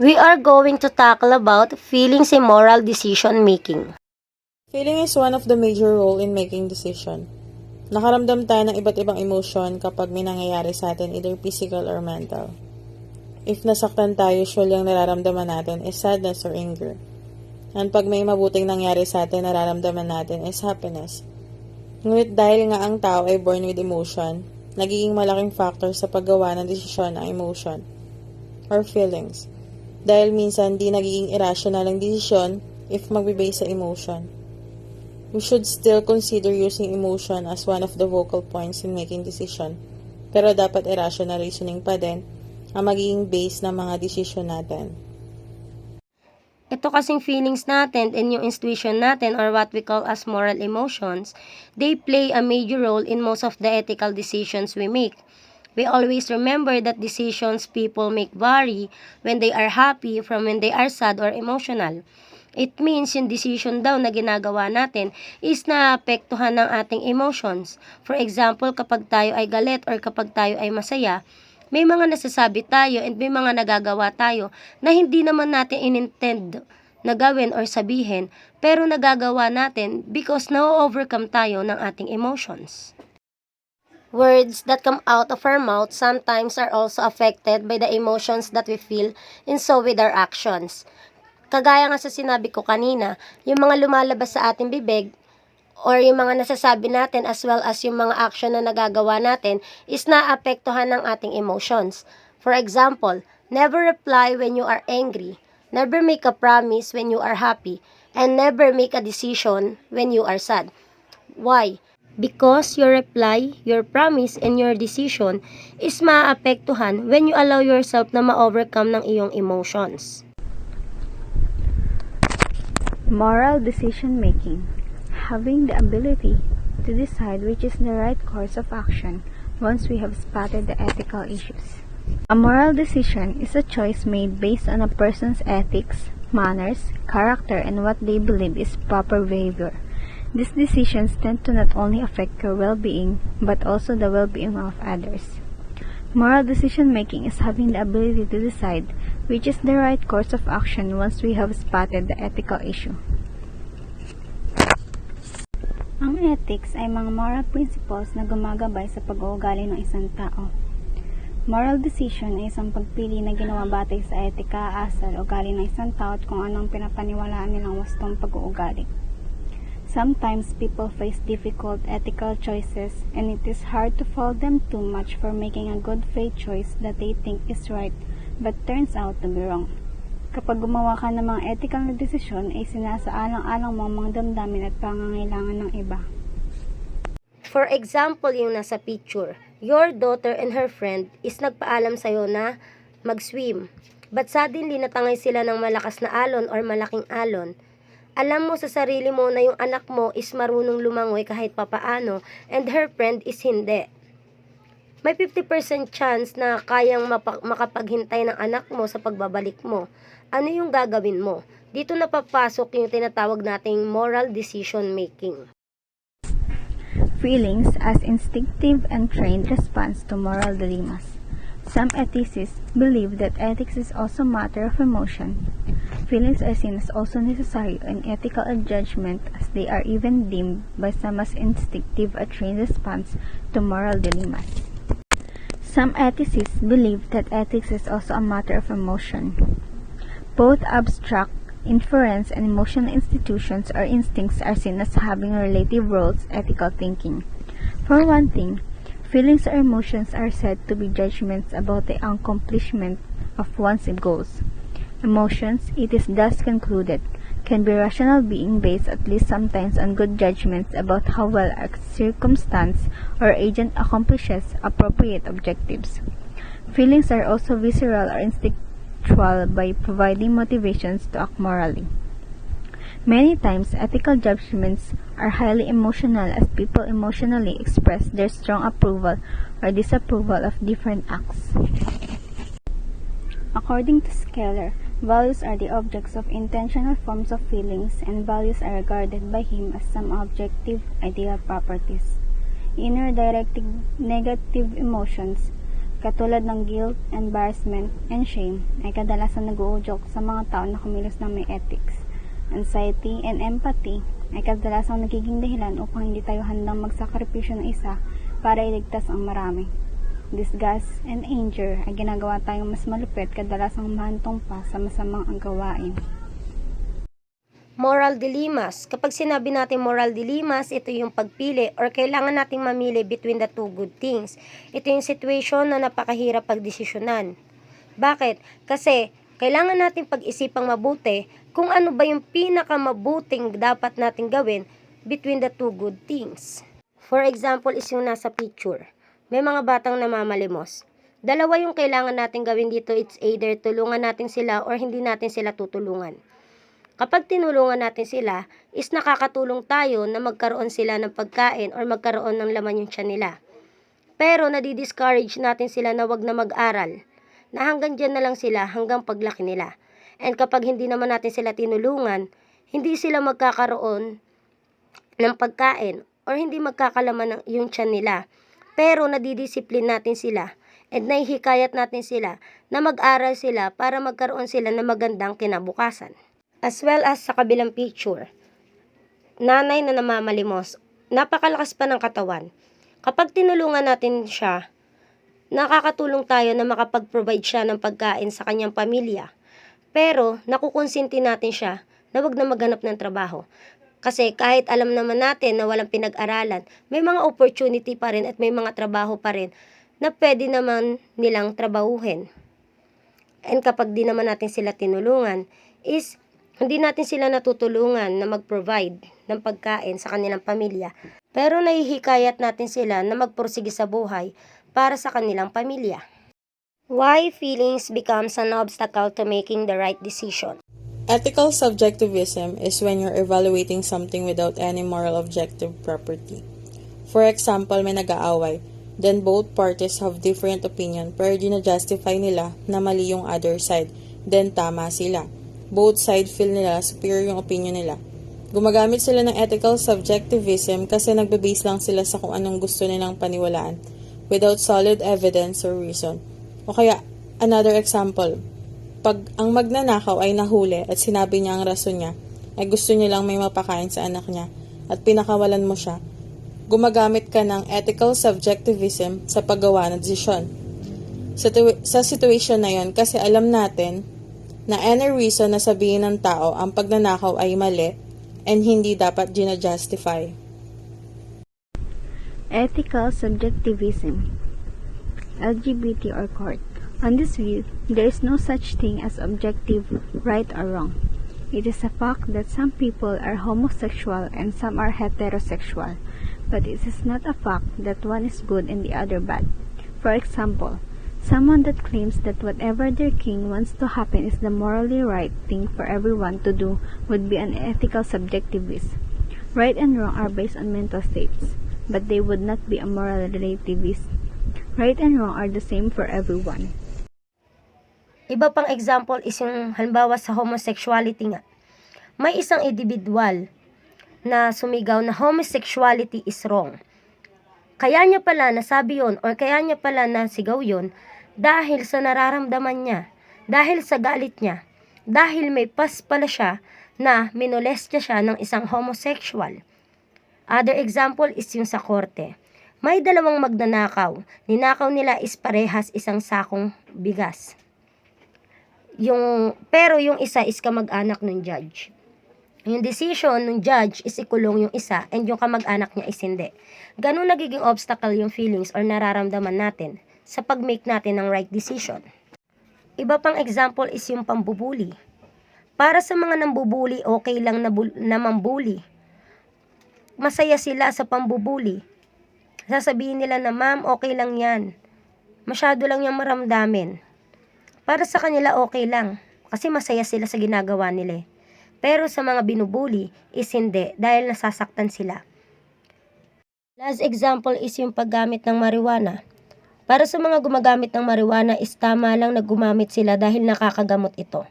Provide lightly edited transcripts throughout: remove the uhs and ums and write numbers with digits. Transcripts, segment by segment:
We are going to tackle about feelings in moral decision making. Feeling is one of the major role in making decision. Nakaramdam tayo ng iba't ibang emotion kapag may nangyayari sa atin, either physical or mental. If nasaktan tayo, usually ang nararamdaman natin is sadness or anger. And pag may mabuting nangyari sa atin, nararamdaman natin is happiness. Ngunit dahil nga ang tao ay born with emotion, nagiging malaking factor sa paggawa ng desisyon ang emotion or feelings. Dahil minsan di nagiging irrational ang desisyon if magbe-base sa emotion. We should still consider using emotion as one of the focal points in making decision. Pero dapat irrational reasoning pa din ang magiging base ng mga decision natin. Ito kasing feelings natin and yung intuition natin or what we call as moral emotions, they play a major role in most of the ethical decisions we make. We always remember that decisions people make vary when they are happy from when they are sad or emotional. It means yung decision daw na ginagawa natin is naapektuhan ng ating emotions. For example, kapag tayo ay galit or kapag tayo ay masaya, may mga nasasabi tayo and may mga nagagawa tayo na hindi naman natin inintend na gawin or sabihin, pero nagagawa natin because na-overcome tayo ng ating emotions. Words that come out of our mouth sometimes are also affected by the emotions that we feel, and so with our actions. Kagaya nga sa sinabi ko kanina, yung mga lumalabas sa ating bibig or yung mga nasasabi natin as well as yung mga action na nagagawa natin is naapektuhan ng ating emotions. For example, never reply when you are angry, never make a promise when you are happy, and never make a decision when you are sad. Why? Because your reply, your promise, and your decision is maapektuhan when you allow yourself na ma-overcome ng iyong emotions. Moral decision making. Having the ability to decide which is the right course of action once we have spotted the ethical issues. A moral decision is a choice made based on a person's ethics, manners, character, and what they believe is proper behavior. These decisions tend to not only affect your well-being, but also the well-being of others. Moral decision making is having the ability to decide which is the right course of action once we have spotted the ethical issue. Ang ethics ay mga moral principles na gumagabay sa pag-uugali ng isang tao. Moral decision ay isang pagpili na ginawa batay sa etika, asal, ugali ng isang tao at kung anong pinapaniwalaan nilang wastong pag-uugali. Sometimes people face difficult ethical choices and it is hard to fault them too much for making a good faith choice that they think is right but turns out to be wrong. Kapag gumawa ka ng mga ethical na desisyon ay sinasaalang-alang mo ang mga damdamin at pangangailangan ng iba. For example, yung nasa picture, your daughter and her friend is nagpaalam sa'yo na mag-swim. But suddenly natangay sila ng malakas na alon or malaking alon. Alam mo sa sarili mo na yung anak mo is marunong lumangoy kahit papaano and her friend is hindi. May 50% chance na kayang makapaghintay ng anak mo sa pagbabalik mo. Ano yung gagawin mo? Dito napapasok yung tinatawag nating moral decision making. Feelings as instinctive and trained response to moral dilemmas. Some ethicists believe that ethics is also a matter of emotion. Feelings are seen as also necessary in ethical judgment as they are even deemed by some as instinctive a trained response to moral dilemmas. Some ethicists believe that ethics is also a matter of emotion. Both abstract inference and emotional institutions or instincts are seen as having relative roles in ethical thinking. For one thing, feelings or emotions are said to be judgments about the accomplishment of one's goals. Emotions, it is thus concluded, can be rational being based at least sometimes on good judgments about how well a circumstance or agent accomplishes appropriate objectives. Feelings are also visceral or instinctual by providing motivations to act morally. Many times, ethical judgments are highly emotional as people emotionally express their strong approval or disapproval of different acts. According to Skeller, values are the objects of intentional forms of feelings, and values are regarded by him as some objective, ideal properties. Inner directing negative emotions. katulad ng guilt, embarrassment, and shame, ay kadalasan nag-uudyok sa mga tao na kumilos ng may ethics. Anxiety and empathy ay kadalasang nagiging dahilan upang hindi tayo handang magsakripisyo ng isa para iligtas ang marami. Disgust and anger ay ginagawa tayong mas malupit, kadalasang mahantong pa sa masamang ang gawain. Moral dilemmas. Kapag sinabi natin moral dilemmas, ito yung pagpili or kailangan nating mamili between the two good things. Ito yung situation na napakahirap pagdesisyonan. Bakit? Kasi kailangan nating pag-isipang mabuti kung ano ba yung pinakamabuting dapat nating gawin between the two good things. For example is yung nasa picture. May mga batang namamalimos. Dalawa yung kailangan nating gawin dito. It's either tulungan natin sila or hindi natin sila tutulungan. Kapag tinulungan natin sila, is nakakatulong tayo na magkaroon sila ng pagkain or magkaroon ng laman yung tiyan nila. Pero nadi-discourage natin sila na wag na mag-aral, na hanggang dyan na lang sila hanggang paglaki nila. And kapag hindi naman natin sila tinulungan, hindi sila magkakaroon ng pagkain or hindi magkakalaman ng yung tiyan nila. Pero nadidisiplin natin sila and naihikayat natin sila na mag-aral sila para magkaroon sila ng magandang kinabukasan. As well as sa kabilang picture, nanay na namamalimos, napakalakas pa ng katawan. Kapag tinulungan natin siya, nakakatulong tayo na makapag-provide siya ng pagkain sa kanyang pamilya. Pero nakukonsinti natin siya na wag na maghanap ng trabaho. Kasi kahit alam naman natin na walang pinag-aralan, may mga opportunity pa rin at may mga trabaho pa rin na pwede naman nilang trabahuhin. And kapag di naman natin sila tinulungan, is hindi natin sila natutulungan na mag-provide ng pagkain sa kanilang pamilya. Pero nahihikayat natin sila na magpursige sa buhay para sa kanilang pamilya. Why feelings becomes an obstacle to making the right decision? Ethical subjectivism is when you're evaluating something without any moral objective property. For example, may nag-aaway, then both parties have different opinion pero gina-justify nila na mali yung other side, then tama sila. Both side feel nila superior yung opinion nila. Gumagamit sila ng ethical subjectivism kasi nagbe-base lang sila sa kung anong gusto nilang paniwalaan without solid evidence or reason. O kaya, another example, pag ang magnanakaw ay nahuli at sinabi niya ang rason niya, ay gusto niya lang may mapakain sa anak niya at pinakawalan mo siya, gumagamit ka ng ethical subjectivism sa paggawa ng desisyon. Sa situation na yon, kasi alam natin na any reason na sabihin ng tao ang pagnanakaw ay mali and hindi dapat gina-justify. Ethical subjectivism, LGBT or court. On this view, there is no such thing as objective right or wrong. It is a fact that some people are homosexual and some are heterosexual, but it is not a fact that one is good and the other bad. For example, someone that claims that whatever their king wants to happen is the morally right thing for everyone to do would be an ethical subjectivist. Right and wrong are based on mental states, but they would not be a moral relativist. Right and wrong are the same for everyone. Iba pang example is yung halimbawa sa homosexuality nga. May isang individual na sumigaw na homosexuality is wrong. Kaya niya pala nasabi yon or kaya niya pala nasigaw yon dahil sa nararamdaman niya, dahil sa galit niya, dahil may pas pala siya na minolestya siya ng isang homosexual. Other example is yung sa korte. May dalawang magnanakaw. Ninakaw nila is parehas isang sakong bigas. Pero yung isa is kamag-anak ng judge. Yung decision ng judge is ikulong yung isa and yung kamag-anak niya is hindi. Ganun nagiging obstacle yung feelings or nararamdaman natin sa pag-make natin ng right decision. Iba pang example is yung pambubuli. Para sa mga nambubuli, okay lang na mambuli. Masaya sila sa pambubuli. Sasabihin nila na, ma'am, okay lang yan. Masyado lang yung maramdamin. Para sa kanila, okay lang. Kasi masaya sila sa ginagawa nila. Pero sa mga binubuli is hindi dahil nasasaktan sila. Last example is yung paggamit ng marijuana. Para sa mga gumagamit ng marijuana is tama lang na gumamit sila dahil nakakagamot ito.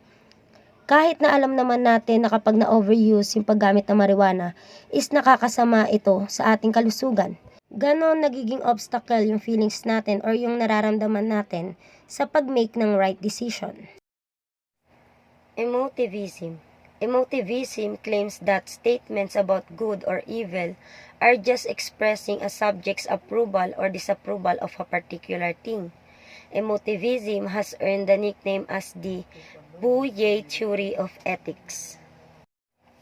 Kahit na alam naman natin na kapag na-overuse yung paggamit ng marijuana is nakakasama ito sa ating kalusugan. Ganon nagiging obstacle yung feelings natin or yung nararamdaman natin sa pag-make ng right decision. Emotivism. Emotivism claims that statements about good or evil are just expressing a subject's approval or disapproval of a particular thing. Emotivism has earned the nickname as the Bouyei theory of ethics.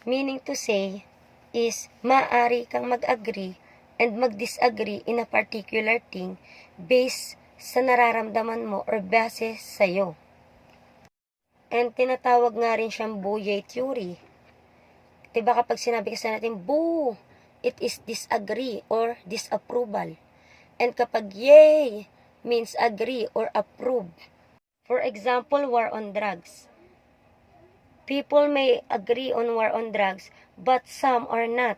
Meaning to say is maaari kang mag-agree and mag-disagree in a particular thing based sa nararamdaman mo or base sa'yo. And tinatawag nga rin siyang Bouyei theory. Diba kapag sinabi kasi natin, boo, it is disagree or disapproval. And kapag yay means agree or approve. For example, war on drugs. People may agree on war on drugs, but some are not.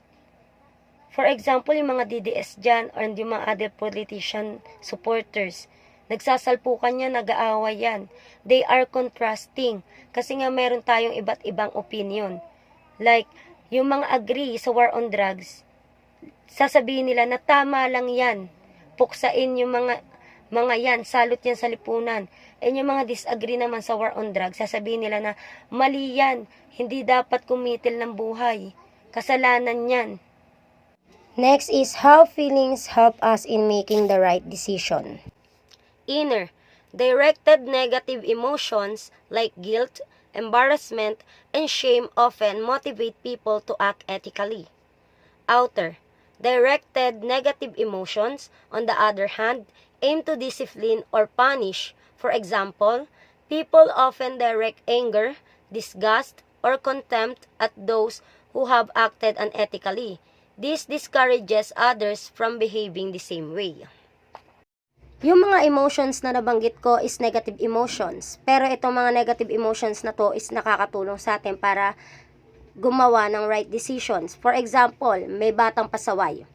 For example, yung mga DDS dyan or yung mga other politician supporters, nagsasalpukan yan, nag-aaway yan. They are contrasting. Kasi nga meron tayong iba't ibang opinion. Like, yung mga agree sa war on drugs, sasabihin nila na tama lang yan. Puksain yung mga yan, salot yan sa lipunan. And yung mga disagree naman sa war on drugs, sasabihin nila na mali yan, hindi dapat kumitil ng buhay. Kasalanan yan. Next is how feelings help us in making the right decision. Inner, directed negative emotions like guilt, embarrassment, and shame often motivate people to act ethically. Outer, directed negative emotions, on the other hand, aim to discipline or punish. For example, people often direct anger, disgust, or contempt at those who have acted unethically. This discourages others from behaving the same way. Yung mga emotions na nabanggit ko is negative emotions. Pero itong mga negative emotions na to is nakakatulong sa atin para gumawa ng right decisions. For example, may batang pasaway.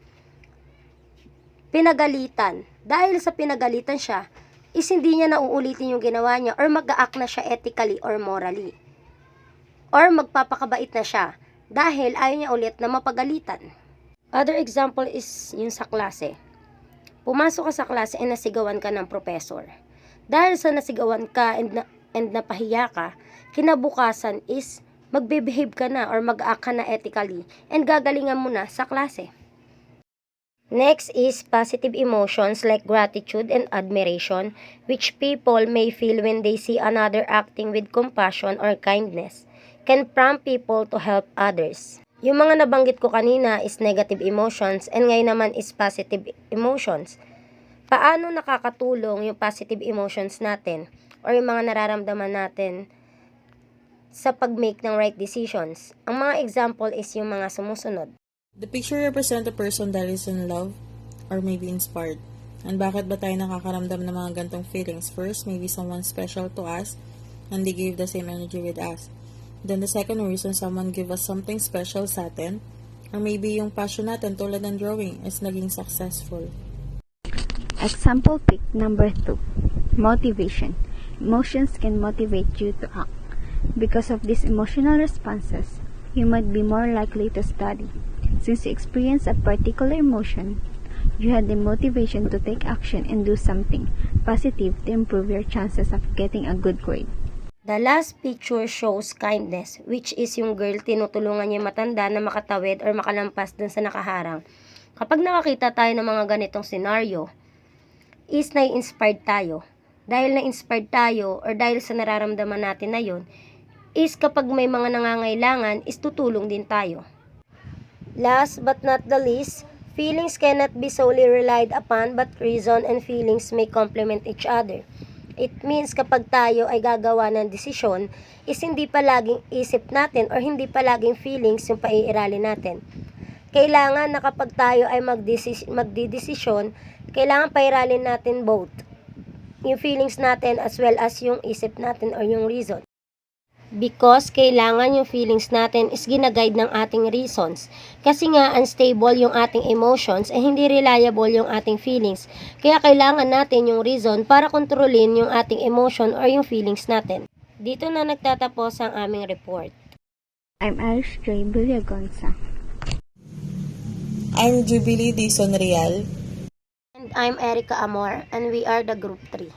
Pinagalitan. Dahil sa pinagalitan siya, is hindi niya nauulitin yung ginawa niya or mag-a-act na siya ethically or morally. Or magpapakabait na siya dahil ayaw niya ulit na mapagalitan. Other example is yung sa klase. Pumasok ka sa klase and nasigawan ka ng professor. Dahil sa nasigawan ka and napahiya ka, kinabukasan is magbe-behave ka na or mag-act ka na ethically and gagalingan mo na sa klase. Next is positive emotions like gratitude and admiration, which people may feel when they see another acting with compassion or kindness, can prompt people to help others. Yung mga nabanggit ko kanina is negative emotions and ngayon naman is positive emotions. Paano nakakatulong yung positive emotions natin or yung mga nararamdaman natin sa pag-make ng right decisions? Ang mga example is yung mga sumusunod. The picture represents a person that is in love or maybe inspired. And bakit ba tayo nakakaramdam ng mga gantong feelings? First, maybe someone special to us and they gave the same energy with us. Then the second reason, someone give us something special sa atin. Or maybe yung passion natin tulad ng drawing is naging successful. Example pick number 2. Motivation. Emotions can motivate you to act. Because of these emotional responses, you might be more likely to study. Since you experience a particular emotion, you had the motivation to take action and do something positive to improve your chances of getting a good grade. The last picture shows kindness, which is yung girl tinutulungan niya matanda na makatawid or makalampas dun sa nakaharang. Kapag nakakita tayo ng mga ganitong scenario, is nai-inspired tayo. Dahil na-inspired tayo or dahil sa nararamdaman natin na yun, is kapag may mga nangangailangan, is tutulong din tayo. Last but not the least, feelings cannot be solely relied upon but reason and feelings may complement each other. It means kapag tayo ay gagawa ng desisyon, is hindi palaging isip natin or hindi palaging feelings yung paiiralin natin. Kailangan na kapag tayo ay magdidesisyon, kailangan pairalin natin both. Yung feelings natin as well as yung isip natin or yung reason. Because kailangan yung feelings natin is ginaguide ng ating reasons. Kasi nga unstable yung ating emotions and hindi reliable yung ating feelings. Kaya kailangan natin yung reason para kontrolin yung ating emotion or yung feelings natin. Dito na nagtatapos ang aming report. I'm Irish Joy Villagonza. I'm Jubilee Dizon Real, I'm Erica Amor, and we are the Group 3.